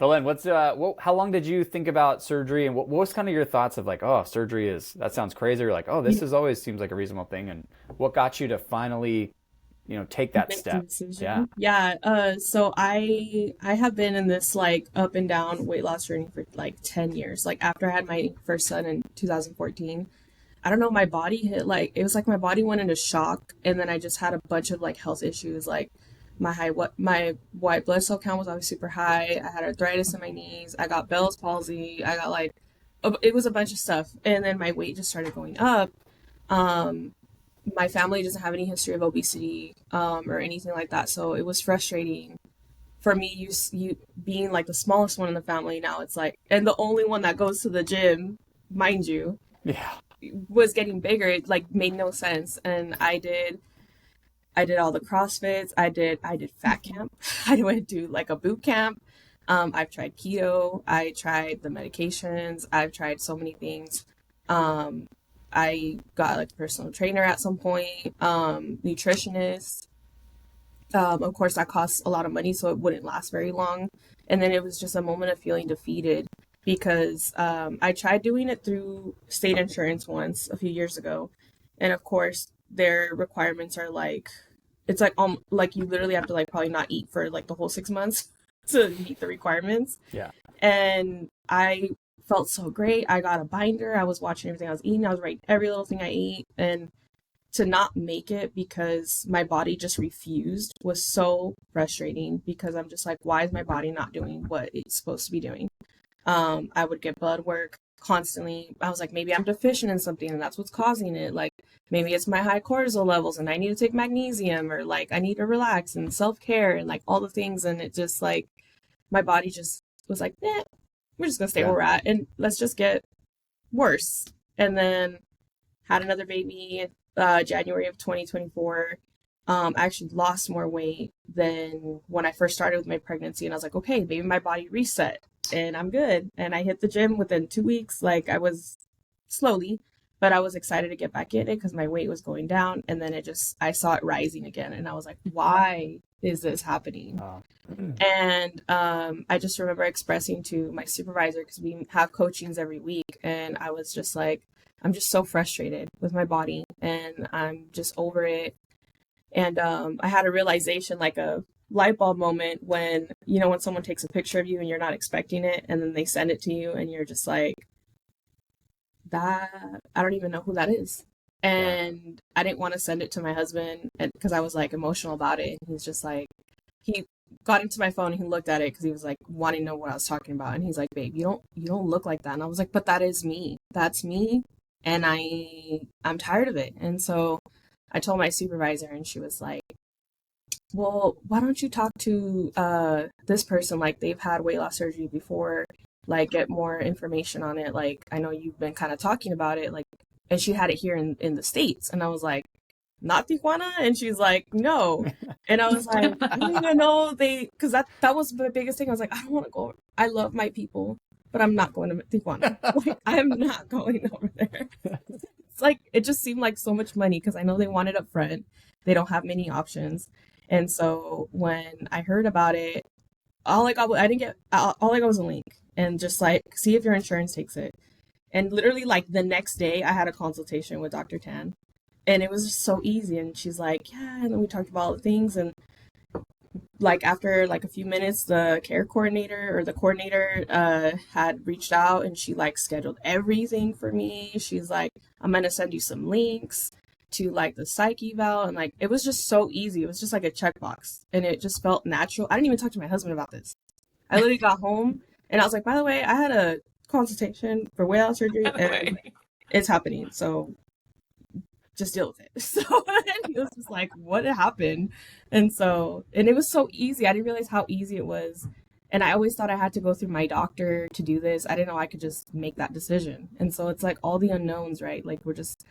But Len, how long did you think about surgery, and what was kind of your thoughts of like, oh, surgery is that sounds crazy, or like, oh, this is always seems like a reasonable thing, and what got you to finally, take that Make the step? Yeah. decision. Yeah, so I have been in this like up and down weight loss journey for like 10 years. Like after I had my first son in 2014, I don't know, my body hit like it was like my body went into shock, and then I just had a bunch of like health issues like my white blood cell count was always super high. I had arthritis in my knees. I got Bell's palsy. I got like it was a bunch of stuff, and then my weight just started going up. Um my family doesn't have any history of obesity or anything like that, so it was frustrating for me. You being like the smallest one in the family now, it's like, and the only one that goes to the gym, mind you, Yeah. was getting bigger. It like made no sense, and I did all the CrossFits. I did fat camp. I went to like a boot camp. I've tried keto. I tried the medications. I've tried so many things. Um, I got like a personal trainer at some point, nutritionist. Of course, that costs a lot of money, so it wouldn't last very long. And then it was just a moment of feeling defeated because I tried doing it through state insurance once a few years ago, and of course, their requirements are like it's like you literally have to like probably not eat for like the whole 6 months to meet the requirements. Yeah. And I felt so great. I got a binder. I was watching everything I was eating. I was writing every little thing I ate. And to not make it because my body just refused was so frustrating because I'm just like, why is my body not doing what it's supposed to be doing? I would get blood work constantly. I was like, maybe I'm deficient in something and that's what's causing it. Like maybe it's my high cortisol levels and I need to take magnesium, or like I need to relax and self care and like all the things. And it just like my body just was like, we're just gonna stay where Yeah. we're at and let's just get worse. And then had another baby January of 2024. I actually lost more weight than when I first started with my pregnancy, and I was like, okay, maybe my body reset and I'm good. And I hit the gym within 2 weeks. Like I was slowly, but I was excited to get back in it because my weight was going down, and then I saw it rising again, and I was like, why is this happening? Uh, And I just remember expressing to my supervisor because we have coachings every week, and I was just like, I'm just so frustrated with my body, and I'm just over it. And I had a realization, like a light bulb moment, when when someone takes a picture of you and you're not expecting it, and then they send it to you, and you're just like, that I don't even know who that is. yeah. And I didn't want to send it to my husband because I was like emotional about it. And he's just like, he got into my phone and he looked at it because he was like wanting to know what I was talking about. And he's like, babe, you don't look like that. And I was like, but that is me. That's me. And I'm tired of it. And so I told my supervisor, and she was like, well, why don't you talk to this person? Like they've had weight loss surgery before, like get more information on it. Like I know you've been kind of talking about it, like, and she had it here in the States. And I was like, not Tijuana? And she's like, no. And I was like, I don't even know because that was the biggest thing. I was like, I don't want to go. I love my people, but I'm not going to Tijuana. Like, I'm not going over there. It's like, it just seemed like so much money because I know they want it up front. They don't have many options. And so when I heard about it, I didn't get, all I got was a link and just like, see if your insurance takes it. And literally, like the next day, I had a consultation with Dr. Tan, and it was just so easy. And she's like, yeah. And then we talked about all the things. And like after like a few minutes, the care coordinator or the coordinator had reached out, and she like scheduled everything for me. She's like, I'm going to send you some links to like the psych eval. And like, it was just so easy. It was just like a checkbox, and it just felt natural. I didn't even talk to my husband about this. I literally got home and I was like, by the way, I had a consultation for whale surgery and it's happening. So just deal with it. So and he was just like, what happened? And it was so easy. I didn't realize how easy it was. And I always thought I had to go through my doctor to do this. I didn't know I could just make that decision. And so it's like all the unknowns, right? Like we're just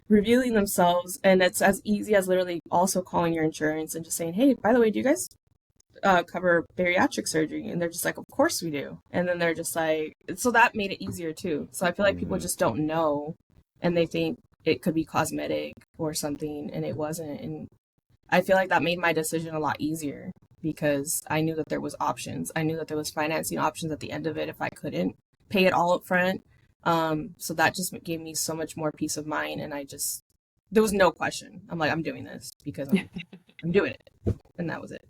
revealing themselves. And it's as easy as literally also calling your insurance and just saying, hey, by the way, do you guys cover bariatric surgery? And they're just like, of course we do. And then they're just like, so that made it easier too. So I feel like people Mhm. just don't know, and they think it could be cosmetic or something, and it wasn't. And I feel like that made my decision a lot easier. because I knew that there was options. I knew that there was financing options at the end of it if I couldn't pay it all up front. So that just gave me so much more peace of mind, and there was no question. I'm like, I'm doing this because I'm doing it, and that was it.